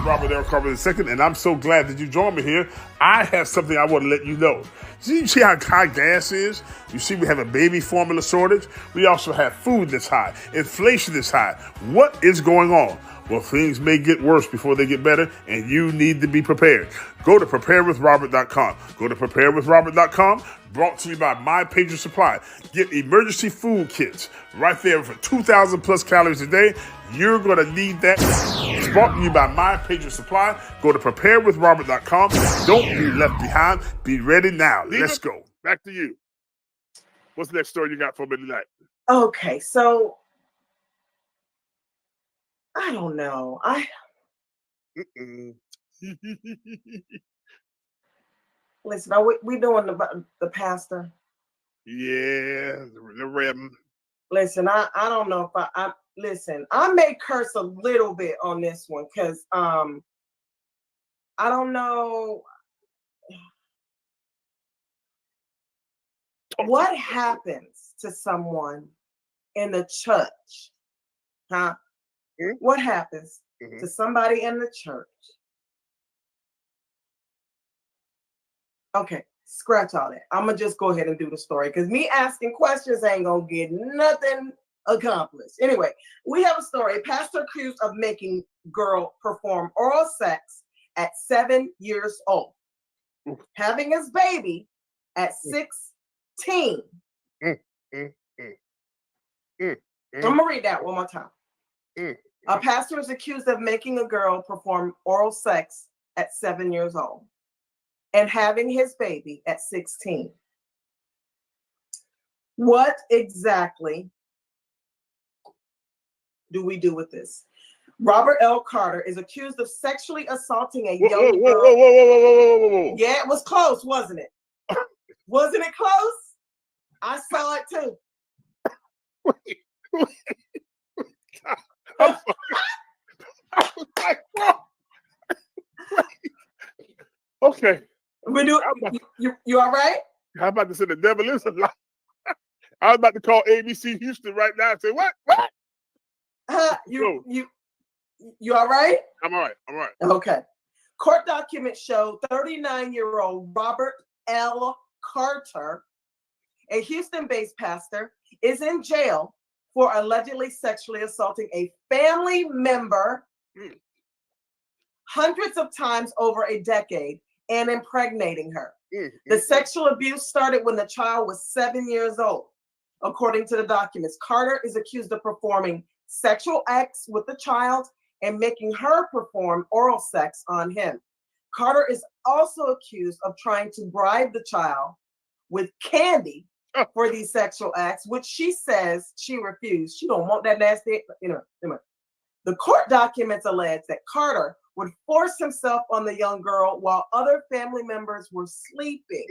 Robert L. Carver II, and I'm so glad that you joined me here. I have something I want to let you know. You see how high gas is? You see we have a baby formula shortage. We also have food that's high. Inflation is high. What is going on? Well, things may get worse before they get better, and you need to be prepared. Go to preparewithrobert.com. Go to preparewithrobert.com. Brought to you by My Pager Supply. Get emergency food kits right there for 2,000 plus calories a day. You're going to need that. It's brought to you by My Pager Supply. Go to preparewithrobert.com. Don't be left behind. Be ready now. Let's go. Back to you. What's the next story you got for me tonight? Okay, so I don't know. Listen, are we doing the pastor? Yeah, the Reverend. Listen, I don't know if I listen. I may curse a little bit on this one because I don't know what happens to someone in the church, huh? Mm-hmm. What happens to somebody in the church? Okay, scratch all that. I'm going to just go ahead and do the story because me asking questions ain't going to get nothing accomplished. Anyway, we have a story. A pastor accused of making girl perform oral sex at 7 years old, having his baby at 16. I'm going to read that one more time. A pastor is accused of making a girl perform oral sex at 7 years old and having his baby at 16. What exactly do we do with this? Robert L. Carter is accused of sexually assaulting a young girl. Whoa. Yeah, it was close, wasn't it? Wasn't it close? I saw it too. I'm sorry. I was like, whoa. Okay. You all right? I'm about to say the devil is a lie. I was about to call ABC Houston right now and say, what? You all right? I'm all right. Okay. Court documents show 39-year-old Robert L. Carter, a Houston-based pastor, is in jail for allegedly sexually assaulting a family member hundreds of times over a decade and impregnating her. The sexual abuse started when the child was 7 years old. According to the documents, Carter is accused of performing sexual acts with the child and making her perform oral sex on him. Carter is also accused of trying to bribe the child with candy for these sexual acts, which she says she refused. She don't want that nasty. The court documents allege that Carter would force himself on the young girl while other family members were sleeping.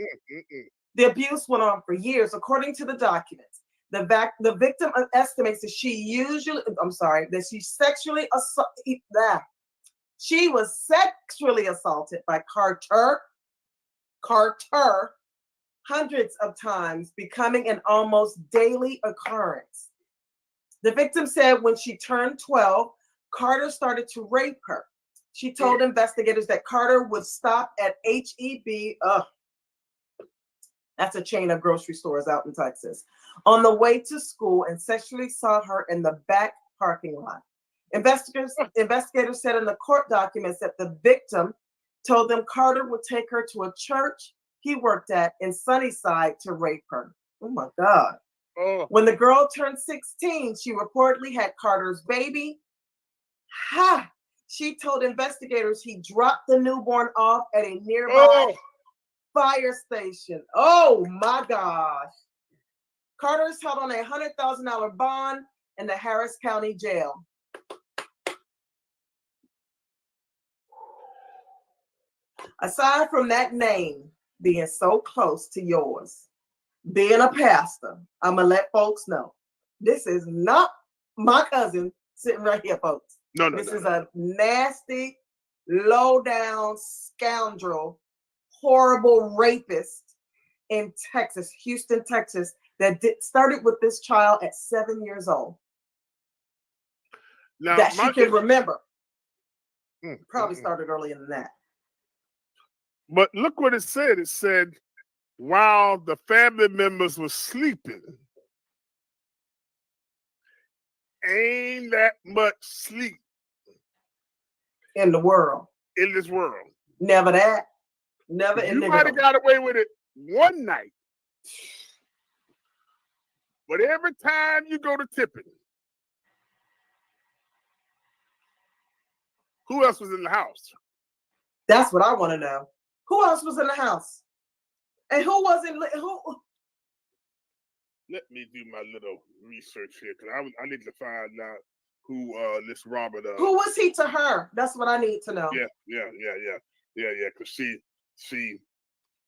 The abuse went on for years. According to the documents, the victim estimates that she was sexually assaulted by Carter hundreds of times, becoming an almost daily occurrence. The victim said when she turned 12, Carter started to rape her. She told investigators that Carter would stop at H-E-B, that's a chain of grocery stores out in Texas, on the way to school and sexually saw her in the back parking lot. Investigators said in the court documents that the victim told them Carter would take her to a church he worked at in Sunnyside to rape her. Oh my God. When the girl turned 16, she reportedly had Carter's baby. She told investigators he dropped the newborn off at a nearby fire station. Oh my gosh. Carter is held on a $100,000 bond in the Harris County Jail. Aside from that name being so close to yours, being a pastor, I'm going to let folks know this is not my cousin sitting right here, folks. This is a nasty, low-down scoundrel, horrible rapist in Texas, Houston, Texas, that started with this child at 7 years old. Now, that she can remember. Probably started earlier than that. But look what it said. It said, while the family members were sleeping, ain't that much sleep in the world. In this world. Never that. Never in You might have got away with it one night. But every time you go to tipping, who else was in the house? That's what I want to know. Who else was in the house? And who wasn't? Who? Let me do my little research here because I need to find out who this Robert. Who was he to her? That's what I need to know. Yeah. Because she,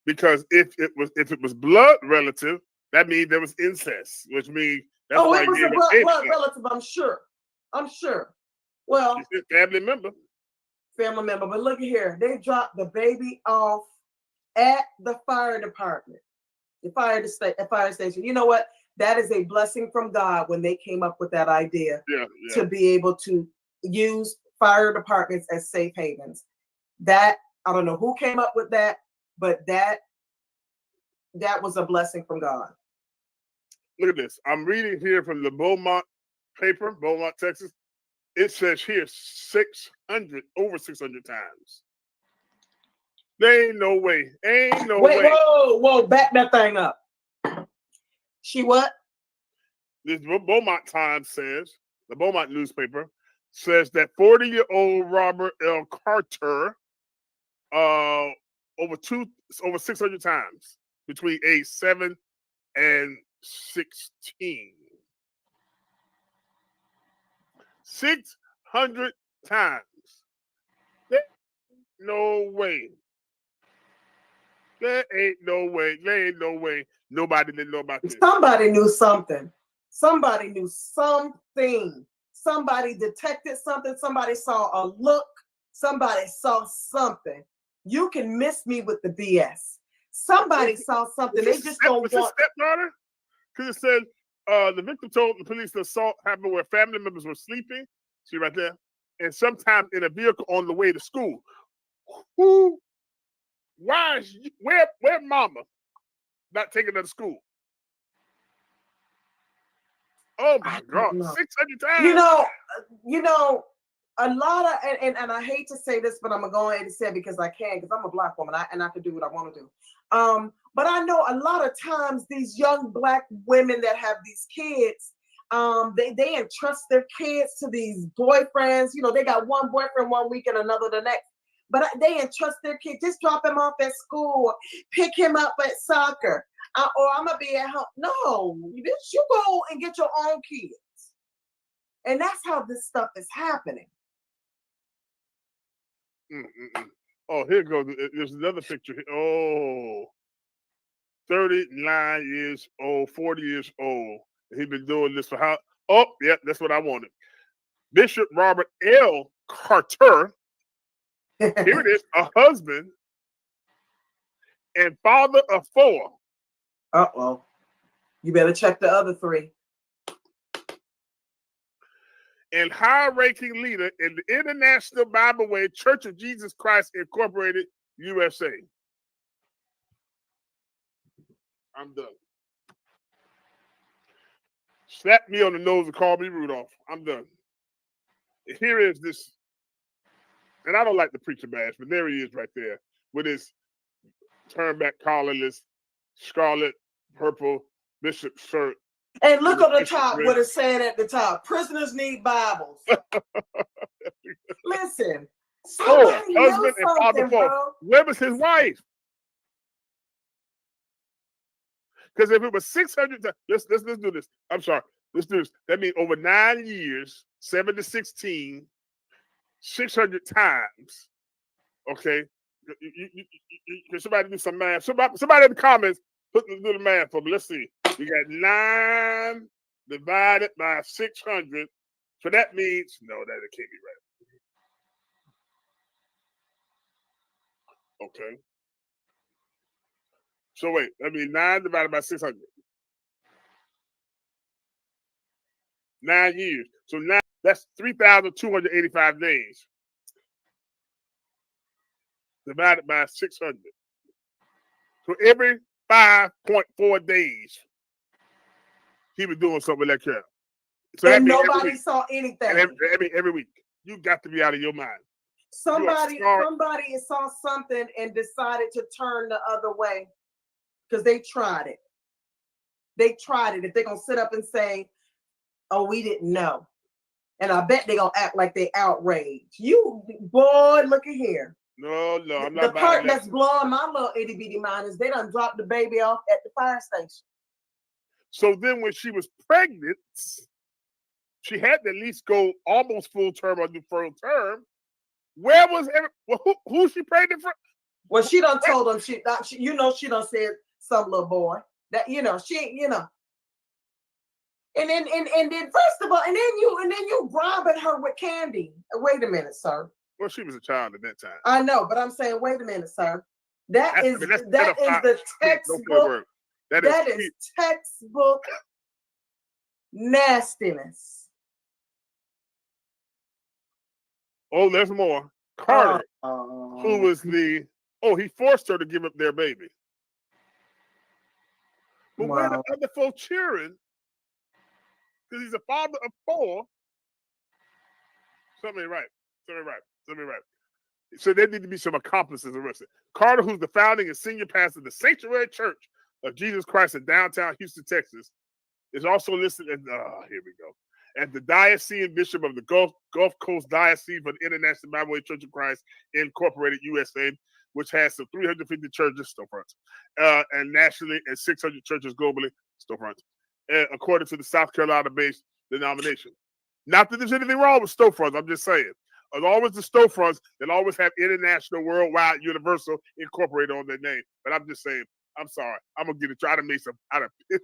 because if it was blood relative, that means there was incest, which means that's why it was a blood relative. I'm sure. Well, it's a family member. But look at here. They dropped the baby off at the fire department, the fire station. You know what? That is a blessing from God when they came up with that idea to be able to use fire departments as safe havens. That, I don't know who came up with that, but that was a blessing from God. Look at this. I'm reading here from the Beaumont paper, Beaumont, Texas. It says here over 600 times. There ain't no way. Ain't no way. Whoa, back that thing up. She what? This Beaumont Times says, the Beaumont newspaper says that 40-year-old Robert L. Carter over 600 times between age 7 and 16. 600 times. There ain't no way. There ain't no way nobody didn't know about this. Somebody knew something. Somebody knew something. Somebody detected something. Somebody saw a look. Somebody saw something. You can miss me with the BS. Somebody saw something. They just don't want. Was his stepdaughter? Because it said the victim told the police the assault happened where family members were sleeping. See right there? And sometimes in a vehicle on the way to school. Where mama not taking her to school? Oh my God, 600 times. You know, a lot of and I hate to say this, but I'm gonna go ahead and say it because I can, because I'm a Black woman and I can do what I want to do. But I know a lot of times these young Black women that have these kids, they entrust their kids to these boyfriends. You know, they got one boyfriend one week and another the next. But they entrust their kid, just drop him off at school, pick him up at soccer, or I'm going to be at home. No, you go and get your own kids. And that's how this stuff is happening. Oh, here goes. There's another picture. Oh, 39 years old, 40 years old. He's been doing this for how? Oh, yeah, that's what I wanted. Bishop Robert L. Carter. Here it is, a husband and father of 4. Uh-oh. You better check the other 3. And high-ranking leader in the International Bible Way Church of Jesus Christ Incorporated, USA. I'm done. Slap me on the nose and call me Rudolph. I'm done. Here is this. And I don't like the preacher bash, but there he is right there with his turn back collarless, scarlet, purple bishop shirt. And look on the top what it said at the top. Prisoners need Bibles. Listen, somebody husband and father, bro. Where was his wife? Because if it was 600, let's do this. I'm sorry. Let's do this. That means over 9 years, 7 to 16, 600 times. Okay. Can somebody do some math? Somebody in the comments do the math for me. Let's see. We got 9 divided by 600. So that means no, that it can't be right. Okay. So wait, that means 9 divided by 600. 9 years. So now that's 3,285 days. divided by 600. So every 5.4 days, he was doing something with that child. So and nobody saw anything. Every week. You got to be out of your mind. Somebody saw something and decided to turn the other way because they tried it. They tried it. If they're going to sit up and say, oh, we didn't know. And I bet they're going to act like they outraged. You, boy, look at here. No, I'm not. The part that's blowing my little itty bitty mind is they done dropped the baby off at the fire station. So then when she was pregnant, she had to at least go almost full term or full term. Where was who she pregnant for? Well, she done told them she done said some little boy that she. And then first of all, and then you robbing her with candy. Wait a minute, sir. Well, she was a child at that time. I know, but I'm saying, wait a minute, sir. That is the textbook. That is textbook nastiness. Oh, there's more. Carter, who was he forced her to give up their baby. But when the other folks cheering, because he's a father of 4, something right. So there need to be some accomplices arrested. Carter, who's the founding and senior pastor of the Sanctuary Church of Jesus Christ in downtown Houston, Texas, is also listed as here we go. As the diocesan bishop of the Gulf Coast Diocese for the International Bible Church of Christ Incorporated USA, which has some 350 churches, storefronts, and nationally, and 600 churches globally, storefronts, according to the South Carolina-based denomination. Not that there's anything wrong with storefronts, I'm just saying. As always, the storefronts, they'll always have international, worldwide, universal incorporated on their name. But I'm just saying, I'm sorry. I'm going to try to make some out of it.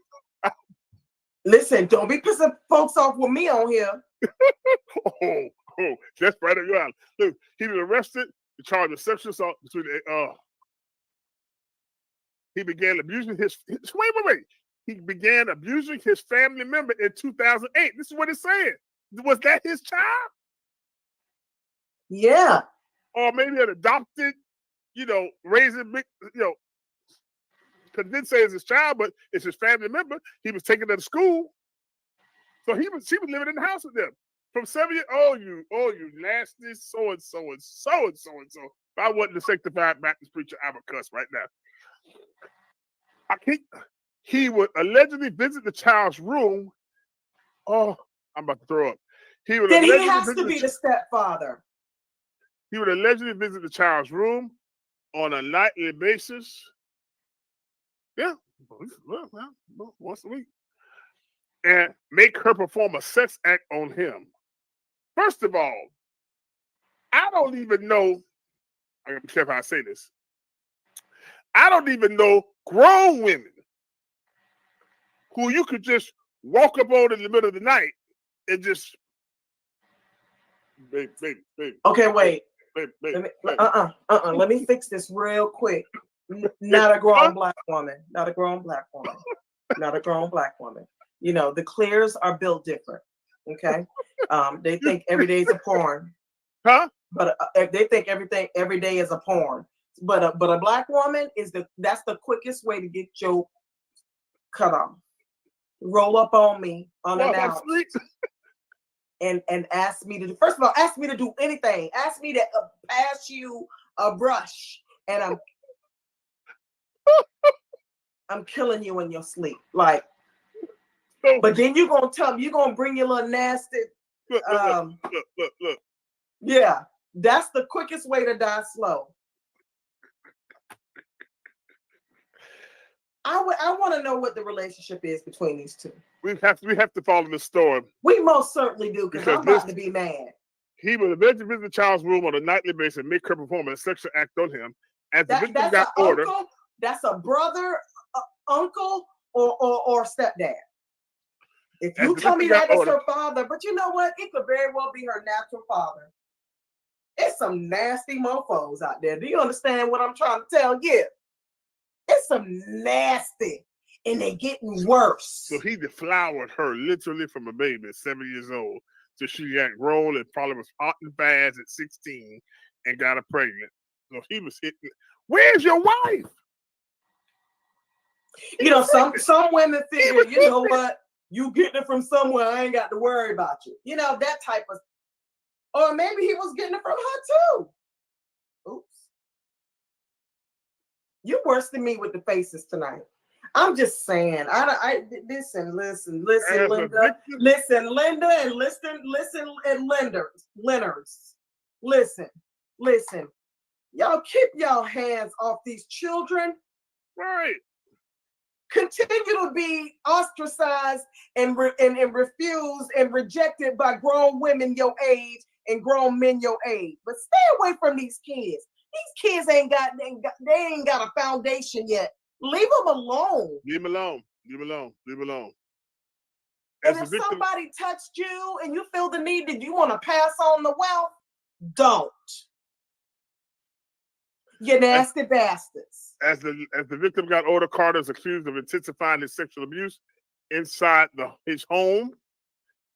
Listen, don't be pissing folks off with me on here. oh, that's right up your alley. Look, he was arrested and charged with sexual assault between he began abusing wait. He began abusing his family member in 2008. This is what it's saying. Was that his child? Yeah. Or maybe an adopted, raising big, because didn't say it's his child, but it's his family member. He was taking her to school. So she was living in the house with them. From 7 years, you nasty so-and-so. If I wasn't a sanctified Baptist preacher, I would cuss right now. He would allegedly visit the child's room. Oh, I'm about to throw up. He has to be the stepfather. He would allegedly visit the child's room on a nightly basis. Yeah, well, once a week. And make her perform a sex act on him. First of all, I don't even know, I gotta be careful how I say this. I don't even know grown women who you could just walk up on in the middle of the night and just, baby. Okay, wait. Baby. Let me fix this real quick. Not a grown black woman. Not a grown black woman. The clears are built different. Okay. They think every day is a porn. Huh? But they think every day is a porn. But a black woman that's the quickest way to get your cut off. Roll up on me unannounced. And ask me to do, first of all, ask me to do anything. Ask me to pass you a brush, and I'm killing you in your sleep. Like, but then you're gonna tell me, you're gonna bring your little nasty. Look. Yeah, that's the quickest way to die slow. I want to know what the relationship is between these two. We have to follow the story. We most certainly do, because I'm about to be mad. He would eventually visit the child's room on a nightly basis and make her perform a sexual act on him. As the victim got ordered. That's a brother, uncle, or stepdad. If you tell me that is her father, but you know what? It could very well be her natural father. It's some nasty mofos out there. Do you understand what I'm trying to tell you? It's some nasty, and they're getting worse. So he deflowered her literally from a baby at 7 years old. So she got grown and probably was hot and fast at 16 and got her pregnant. So he was hitting. Where's your wife? You know, some women figure, you know what, you getting it from somewhere, I ain't got to worry about you. You know, that type of, or maybe he was getting it from her too. Oops. You're worse than me with the faces tonight. I'm just saying. Listen, Linda. Listen, Linda, and listen, and Lenders. Listen. Y'all keep y'all hands off these children. Right. Continue to be ostracized and refused and rejected by grown women your age and grown men your age. But stay away from these kids. These kids ain't got a foundation yet. Leave them alone. Leave them alone. And if somebody touched you and you feel the need that you want to pass on the wealth, don't. You nasty bastards. As the victim got older, Carter is accused of intensifying his sexual abuse inside his home,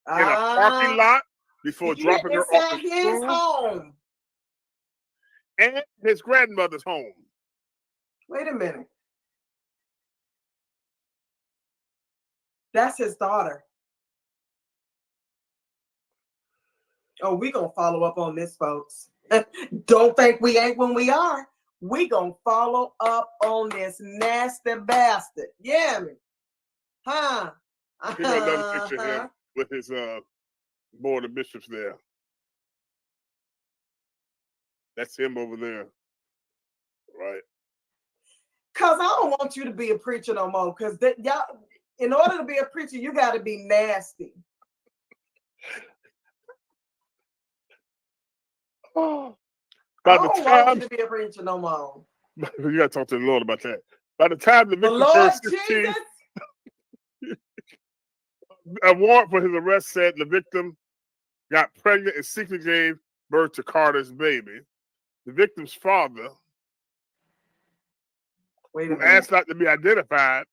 in a parking lot, before dropping her off at his home. And his grandmother's home. Wait a minute. That's his daughter. Oh, we gonna follow up on this, folks. Don't think we ain't when we are. We gonna follow up on this nasty bastard. Yeah, me. Huh? Here's another picture of him with his board of bishops there. That's him over there. Right. Cause I don't want you to be a preacher no more. Cause y'all, in order to be a preacher, you got to be nasty. Oh. I don't want you to be a preacher no more. You got to talk to the Lord about that. By the time the victim turned 16, a warrant for his arrest said the victim got pregnant and secretly gave birth to Carter's baby. The victim's father, who asked not to be identified,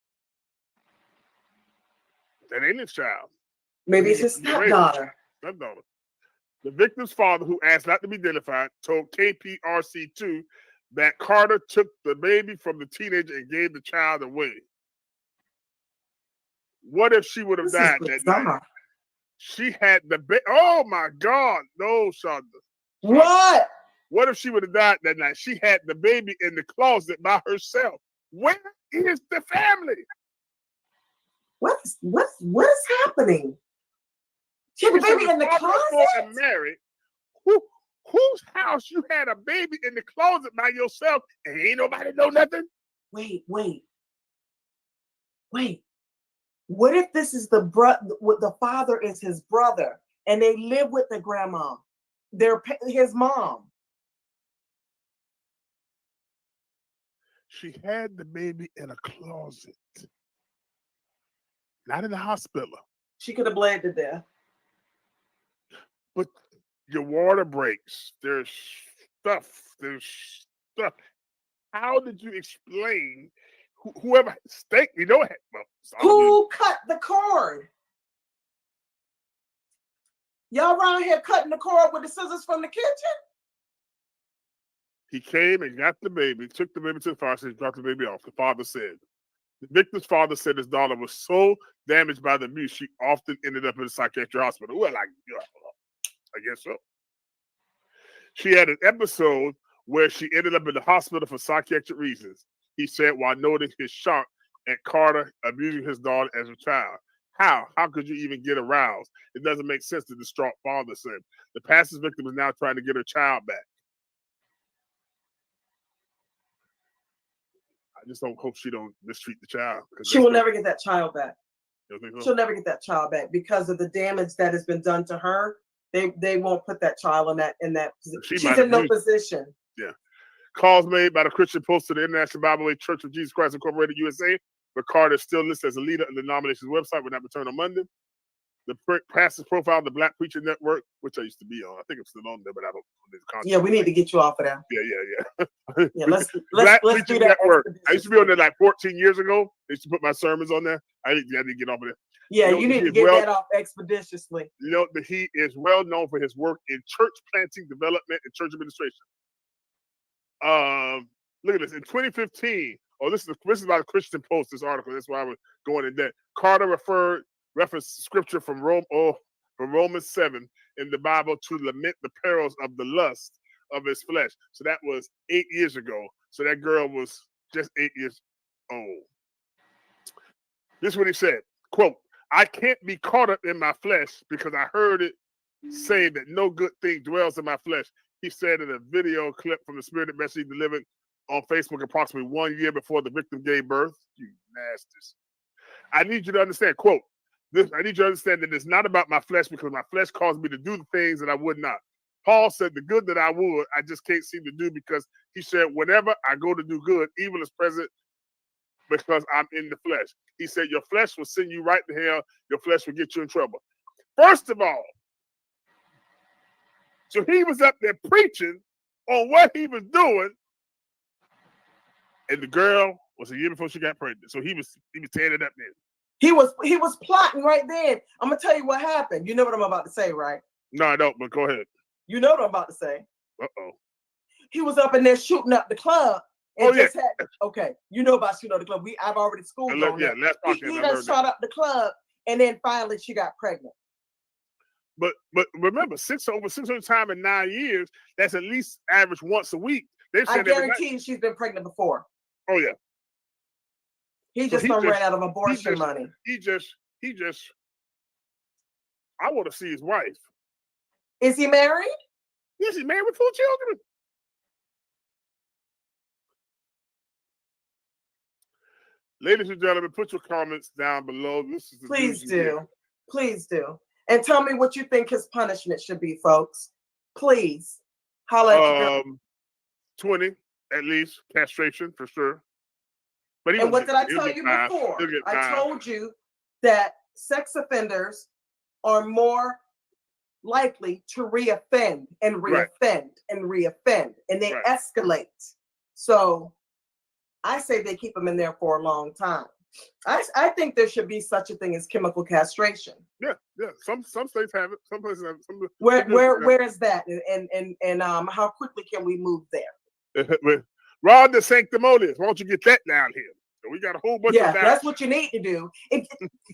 that ain't his child. Maybe it's his stepdaughter. The victim's father, who asked not to be identified, told KPRC2 that Carter took the baby from the teenager and gave the child away. What if she would have died that night? She had the baby. Oh my God. No, Shonda. What? What if she would have died that night? She had the baby in the closet by herself. Where is the family? What is happening? She had the baby in the closet? And married. Whose house you had a baby in the closet by yourself and ain't nobody know nothing? Wait. What if this is the father is his brother and they live with the grandma? They're his mom. She had the baby in a closet. Not in the hospital. She could have bled to death. But your water breaks. There's stuff. How did you explain whoever staked? You know, who cut the cord? Y'all around here cutting the cord with the scissors from the kitchen? He came and got the baby, took the baby to the pharmacy, dropped the baby off. The father said. The victim's father said his daughter was so damaged by the abuse, she often ended up in a psychiatric hospital. Well, I guess so. She had an episode where she ended up in the hospital for psychiatric reasons, he said, while noting his shock at Carter abusing his daughter as a child. How could you even get aroused? It doesn't make sense, the distraught father said. The pastor's victim is now trying to get her child back. I just don't hope she don't mistreat the child. She will never get that child back. You don't think so? She'll never get that child back because of the damage that has been done to her. They won't put that child in that position. She's in no position. Yeah. Calls made by the Christian Post to the International Bible Way Church of Jesus Christ Incorporated USA, but Carter is still listed as a leader on the denomination's website, will not return on Monday. The pastor's profile of the Black Preacher Network, which I used to be on. I think I'm still on there, but I don't. Yeah, we need to get you off of that. Yeah. Yeah, let's do that. Network. I used to be on there like 14 years ago. I used to put my sermons on there. I need to get off of there. Yeah, you need to get that off expeditiously. You know that he is well known for his work in church planting, development, and church administration. Look at this. In 2015, this is about a Christian Post, this article. That's why I was going in that. Carter referenced scripture from Romans 7 in the Bible to lament the perils of the lust of his flesh. So that was 8 years ago. So that girl was just 8 years old. This is what he said, quote, I can't be caught up in my flesh because I heard it say that no good thing dwells in my flesh. He said in a video clip from the Spirited Message he delivered on Facebook approximately 1 year before the victim gave birth. You nasties. I need you to understand, quote, I need you to understand that it's not about my flesh because my flesh caused me to do the things that I would not. Paul said the good that I would, I just can't seem to do because he said, whenever I go to do good, evil is present because I'm in the flesh. He said, your flesh will send you right to hell. Your flesh will get you in trouble. First of all, so he was up there preaching on what he was doing, and the girl was a year before she got pregnant. So he was tearing it up then. He was plotting right then. I'm gonna tell you what happened. You know what I'm about to say, right? No, I don't, but go ahead. You know what I'm about to say. Uh-oh. He was up in there shooting up the club. And Okay, you know about shooting up the club. I've already schooled on that. He done shot up the club, and then finally she got pregnant. But remember, over 600 times in 9 years, that's at least average once a week. I guarantee you she's been pregnant before. Oh yeah. He just ran out of abortion money. He just. I want to see his wife. Is he married? Yes, he's married with 4 children. Ladies and gentlemen, put your comments down below. Please do. And tell me what you think his punishment should be, folks. Please. Holla at your girl. 20, at least. Castration, for sure. And what did I tell you before? I told you that sex offenders are more likely to reoffend and reoffend and reoffend, and they escalate. So I say they keep them in there for a long time. I think there should be such a thing as chemical castration. Yeah. Some states have it. Some places have it. Where is that? And how quickly can we move there? Rod the Sanctimonious. Why don't you get that down here? So we got a whole bunch of that. Yeah, that's what you need to do.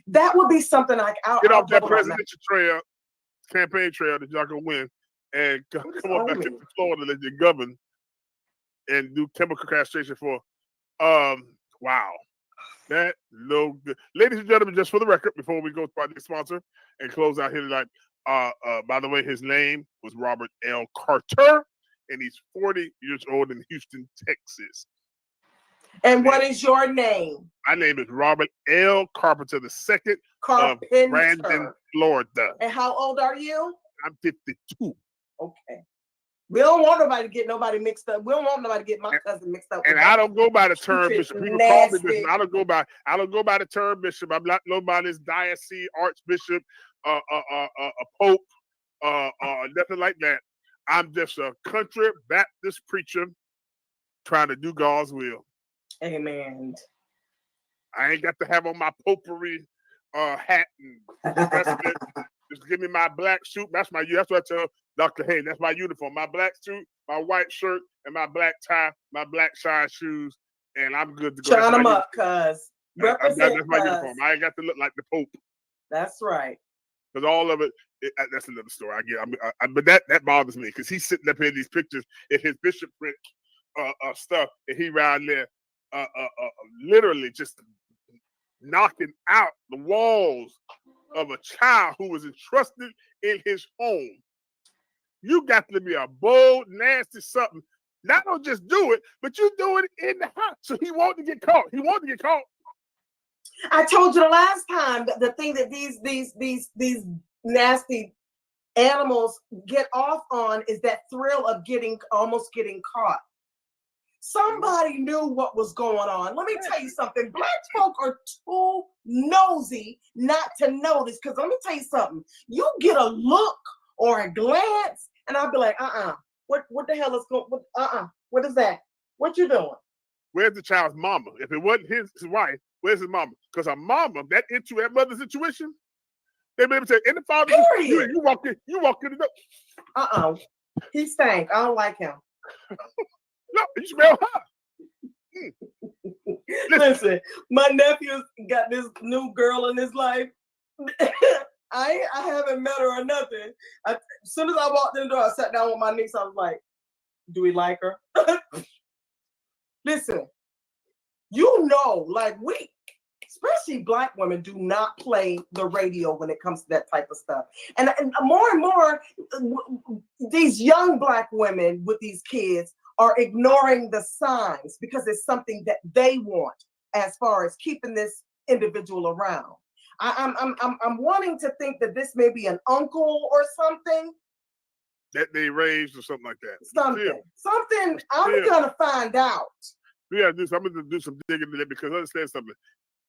That would be something like get off that presidential trail, campaign trail that y'all can win, and come on back to Florida that you govern and do chemical castration for. Wow. That no good. Ladies and gentlemen, just for the record, before we go to our next sponsor and close out here tonight, by the way, his name was Robert L. Carter, and he's 40 years old in Houston, Texas. And what is your name? My name is Robert L. Carpenter II of Brandon, Florida. And how old are you? I'm 52. Okay. We don't want nobody to get nobody mixed up. We don't want nobody to get my cousin mixed up. And I don't go by the term bishop. People call me bishop. I don't go by the term bishop. I'm not nobody's diocese, archbishop, a pope, nothing like that. I'm just a country Baptist preacher trying to do God's will. Amen. I ain't got to have on my popery hat and just give me my black suit. That's what I tell Dr. Hayes. That's my uniform. My black suit, my white shirt, and my black tie, my black shine shoes, and I'm good to go. Shine them up, cuz. That's my uniform. I ain't got to look like the Pope. That's right. Because all of it, that's another story. But that bothers me because he's sitting up here in these pictures in his bishopric stuff, and he around there literally just knocking out the walls of a child who was entrusted in his home. You got to be a bold, nasty something. Not only just do it, but you do it in the house. So he wanted to get caught. I told you the last time that the thing that these nasty animals get off on is that thrill of almost getting caught. Somebody knew what was going on. Let me tell you something. Black folk are too nosy not to notice. Because let me tell you something. You get a look or a glance, and I'll be like, what the hell is going? What is that? What you doing? Where's the child's mama? If it wasn't his wife, where's his mama? Because her mama, that mother's intuition, they be able to say, in the father, you walk in the door. He stank. I don't like him. No, you smell her. Listen, my nephew's got this new girl in his life. I haven't met her or nothing. As soon as I walked in the door, I sat down with my niece. I was like, do we like her? Listen, like we, especially Black women, do not play the radio when it comes to that type of stuff. And more and more, these young Black women with these kids are ignoring the signs because it's something that they want as far as keeping this individual around. I'm wanting to think that this may be an uncle or something. That they raised or something like that. Something. I'm gonna find out. Yeah, I'm gonna do some digging into that because understand something.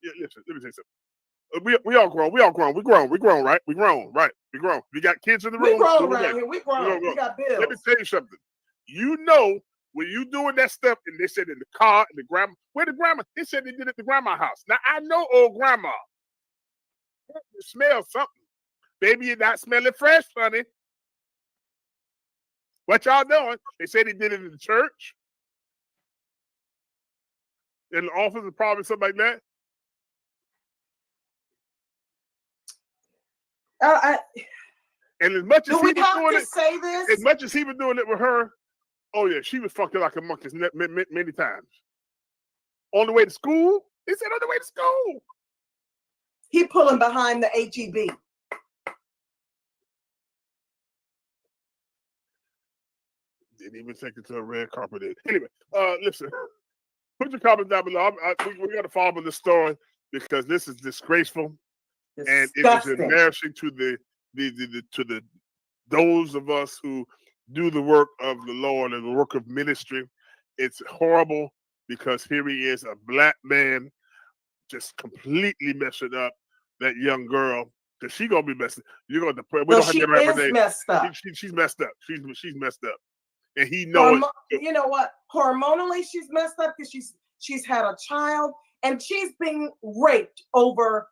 Yeah, listen, let me say something. We all grown. We grown, right? We grown. We got kids in the room. We grown around here. We grown. We got bills. Let me tell you something. You know when you doing that stuff, and they said in the car, and the grandma, where the grandma? They said they did it at the grandma's house. Now I know old grandma. You smell something. Baby, you're not smelling fresh, honey. What y'all doing? They said they did it in the church. In the office, or probably something like that. And as much as he was doing it, say this? As much as he was doing it with her, oh yeah, she was fucking like a monkey many times. On the way to school, he said on the way to school. He pulling behind the HEB. Didn't even take it to a red carpet. Anyway, listen, put your comments down below. We got to follow up on this story because this is disgraceful. And it is embarrassing to those of us who do the work of the Lord and the work of ministry. It's horrible because here he is, a Black man, just completely messing up that young girl. Because she's gonna be messing. You're gonna pray. We don't have to give her name. Messed up. She's messed up. She's messed up, and he knows. You know what? Hormonally, she's messed up because she's had a child and she's being raped over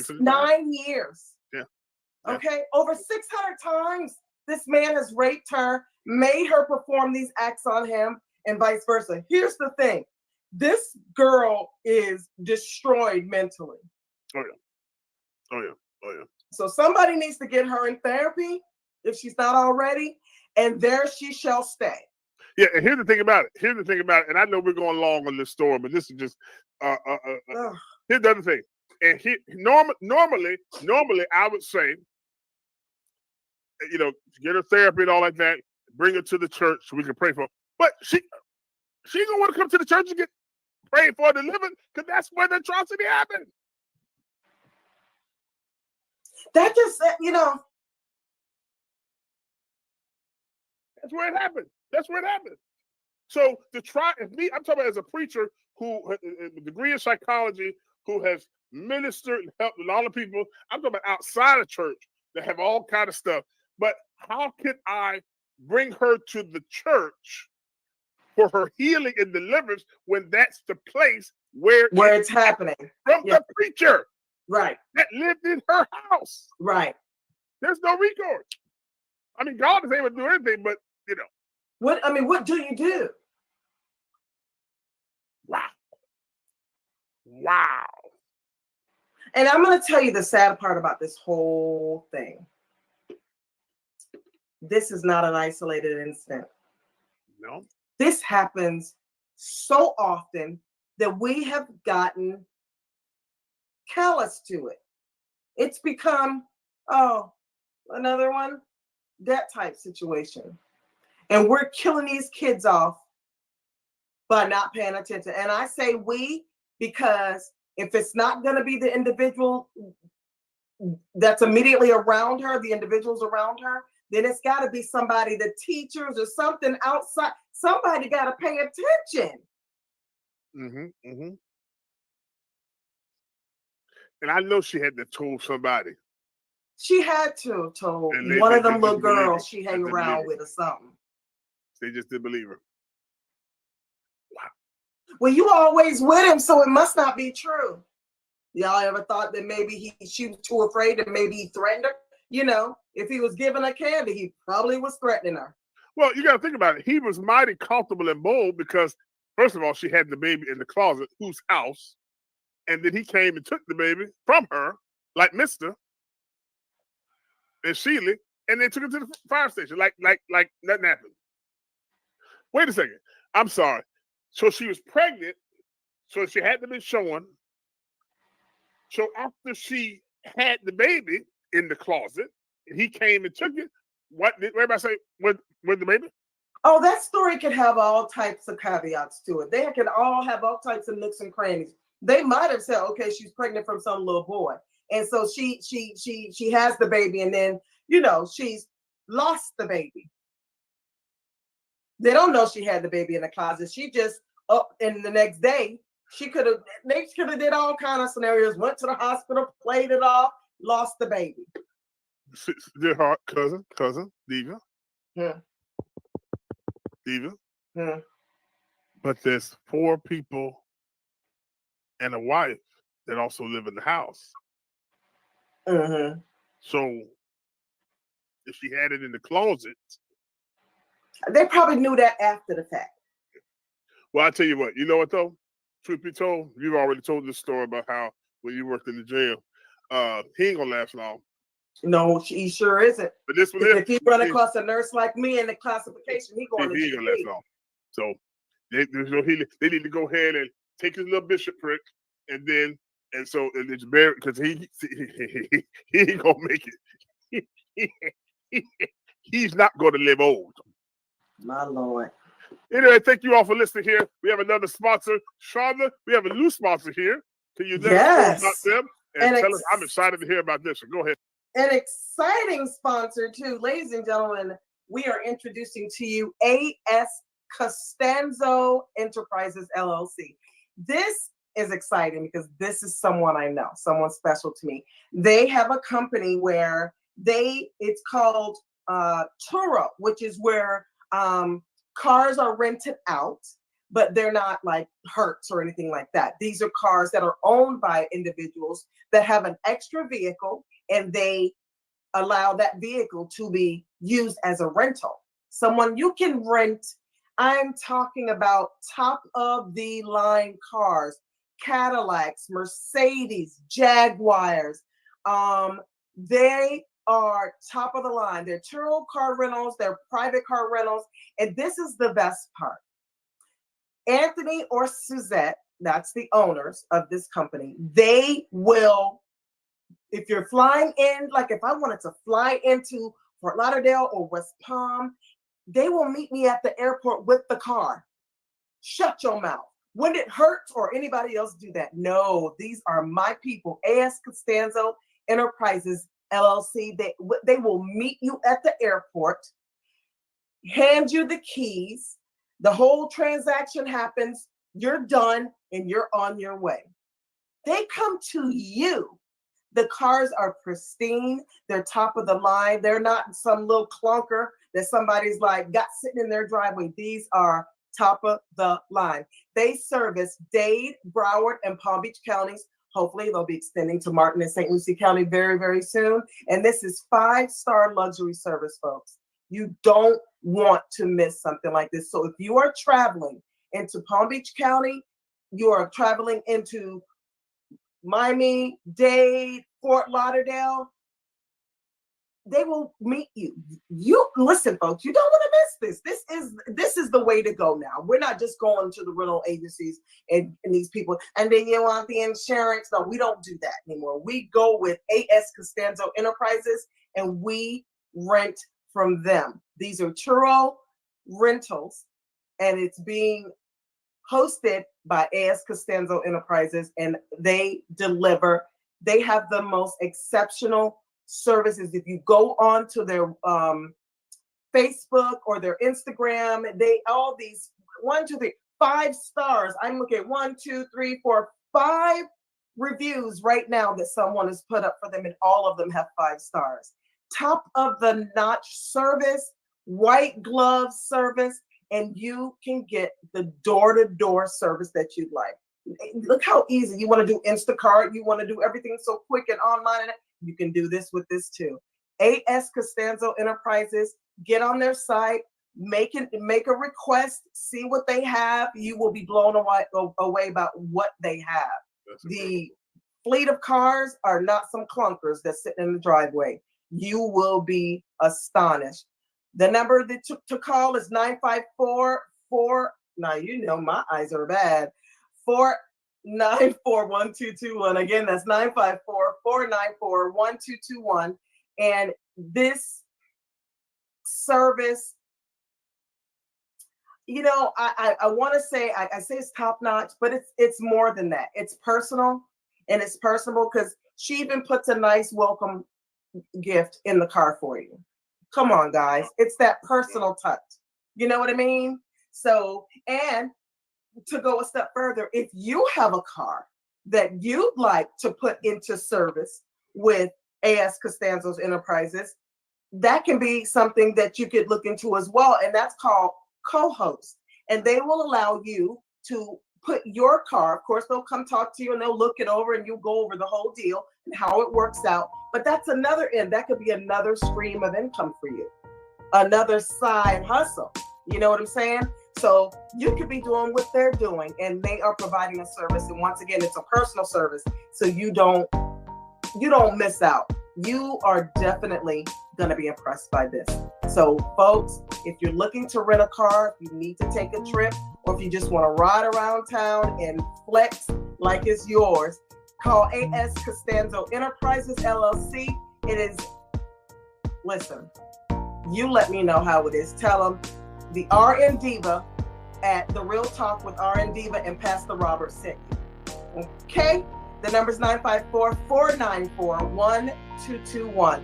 9 years. Yeah. Okay. Over 600 times this man has raped her, made her perform these acts on him, and vice versa. Here's the thing. This girl is destroyed mentally. Oh yeah. So somebody needs to get her in therapy if she's not already, and there she shall stay. Yeah, and here's the thing about it. And I know we're going long on this story, but this is just here's the other thing. And normally, I would say, get her therapy and all like that, bring her to the church so we can pray for her. But she gonna want to come to the church and get prayed for delivered because that's where the atrocity happened. That just, that's where it happened. So I'm talking about as a preacher who has a degree in psychology, who has ministered and helped a lot of people. I'm talking about outside of church that have all kind of stuff. But how can I bring her to the church for her healing and deliverance when that's the place where it's happening from the preacher, right? That lived in her house, right? There's no recourse. I mean, God is able to do anything, but what do you do? Wow. And I'm going to tell you the sad part about this whole thing. This is not an isolated incident. No. This happens so often that we have gotten callous to it. It's become, another one, that type situation. And we're killing these kids off by not paying attention. And I say we because if it's not going to be the individual that's immediately around her, the individuals around her, then it's got to be somebody, the teachers or something outside. Somebody got to pay attention. And I know she had to told somebody. She had to told one of them little girls she hang around with or something. They just didn't believe her. Wow. Well, you always with him, so it must not be true. Y'all ever thought that maybe she was too afraid and maybe he threatened her? If he was giving her candy, he probably was threatening her. Well, you got to think about it. He was mighty comfortable and bold because, first of all, she had the baby in the closet, whose house, and then he came and took the baby from her, like Mister and Sheila, and then took her to the fire station, like nothing happened. Wait a second. I'm sorry. So she was pregnant, so she had to be shown. So after she had the baby in the closet, and he came and took it, what did everybody say? With the baby? Oh, that story could have all types of caveats to it. They can all have all types of nooks and crannies. They might have said, okay, she's pregnant from some little boy. And so she has the baby, and then, she's lost the baby. They don't know she had the baby in the closet. She just up in the next day. They could have did all kind of scenarios, went to the hospital, played it off, lost the baby. Dear heart, cousin, Diva. Yeah. Diva. Yeah. But there's 4 people and a wife that also live in the house. Mm-hmm. So if she had it in the closet, they probably knew that after the fact. Well, I tell you what, you know what though? Truth be told, you've already told this story about how when you worked in the jail, he ain't gonna last long. No, he sure isn't. But this one, if he run across a nurse like me in the classification, he ain't gonna last long. So they need to go ahead and take his little bishopric, and it's buried because he ain't gonna make it. He's not going to live old. My Lord. Anyway, thank you all for listening here. We have another sponsor, Shonda. We have a new sponsor here. Can you let us know about them and tell us? I'm excited to hear about this. Go ahead. An exciting sponsor too, ladies and gentlemen. We are introducing to you A.S. Costanzo Enterprises LLC. This is exciting because this is someone I know, someone special to me. They have a company where it's called Turo, which is where cars are rented out, but they're not like Hertz or anything like that. These are cars that are owned by individuals that have an extra vehicle, and they allow that vehicle to be used as a rental. Someone you can rent. I'm talking about top of the line cars, Cadillacs, Mercedes, Jaguars. They are top of the line. They're Turo car rentals, they're private car rentals. And this is the best part. Anthony or Suzette, that's the owners of this company, they will, if you're flying in, like if I wanted to fly into Fort Lauderdale or West Palm, they will meet me at the airport with the car. Shut your mouth. When it hurts or anybody else do that? No, these are my people. A.S. Costanzo Enterprises LLC. They will meet you at the airport, hand you the keys. The whole transaction happens. You're done and you're on your way. They come to you. The cars are pristine. They're top of the line. They're not some little clunker that somebody's got sitting in their driveway. These are top of the line. They service Dade, Broward, and Palm Beach counties. Hopefully, they'll be extending to Martin and St. Lucie County very, very soon. And this is 5-star luxury service, folks. You don't want to miss something like this. So if you are traveling into Palm Beach County, you are traveling into Miami, Dade, Fort Lauderdale, they will meet you. You listen, folks, you don't want to miss this. This is the way to go now. We're not just going to the rental agencies and these people, and then you want the insurance. No, we don't do that anymore. We go with A.S. Costanzo Enterprises, and we rent from them. These are Turo rentals, and it's being hosted by A.S. Costanzo Enterprises, and they deliver. They have the most exceptional services. If you go on to their Facebook or their Instagram, all these 1, 2, 3, 5 stars. I'm looking at 1, 2, 3, 4, 5 reviews right now that someone has put up for them, and all of them have 5 stars. Top of the notch service, white glove service, and you can get the door-to-door service that you'd like. Look how easy. You want to do Instacart, you want to do everything so quick and online, you can do this with this too. A.S. Costanzo Enterprises, get on their site, make a request, see what they have. You will be blown away about what they have. The fleet of cars are not some clunkers that sit in the driveway. You will be astonished. The number to call is 954-4. Now, you know my eyes are bad. 494-1221. Again, that's 954-494-1221. And this service, you know, I want to say, I say it's top notch, but it's more than that. It's personal, and it's personable because she even puts a nice welcome gift in the car for you. Come on, guys. It's that personal touch. You know what I mean? So, and to go a step further, if you have a car that you'd like to put into service with A.S. Costanzo's Enterprises, that can be something that you could look into as well. And that's called co-host. And they will allow you to put your car, of course, they'll come talk to you and they'll look it over and you'll go over the whole deal and how it works out. But that's another end. That could be another stream of income for you, another side hustle. You know what I'm saying? So you could be doing what they're doing, and they are providing a service. And once again, it's a personal service, so you don't miss out. You are definitely going to be impressed by this. So folks, if you're looking to rent a car, if you need to take a trip, or if you just want to ride around town and flex like it's yours, call A.S. Costanzo Enterprises, LLC. It is, listen, you let me know how it is. Tell them the RN Diva at The Real Talk with RN Diva and Pastor Robert sent you. Okay? The number is 954-494-1221.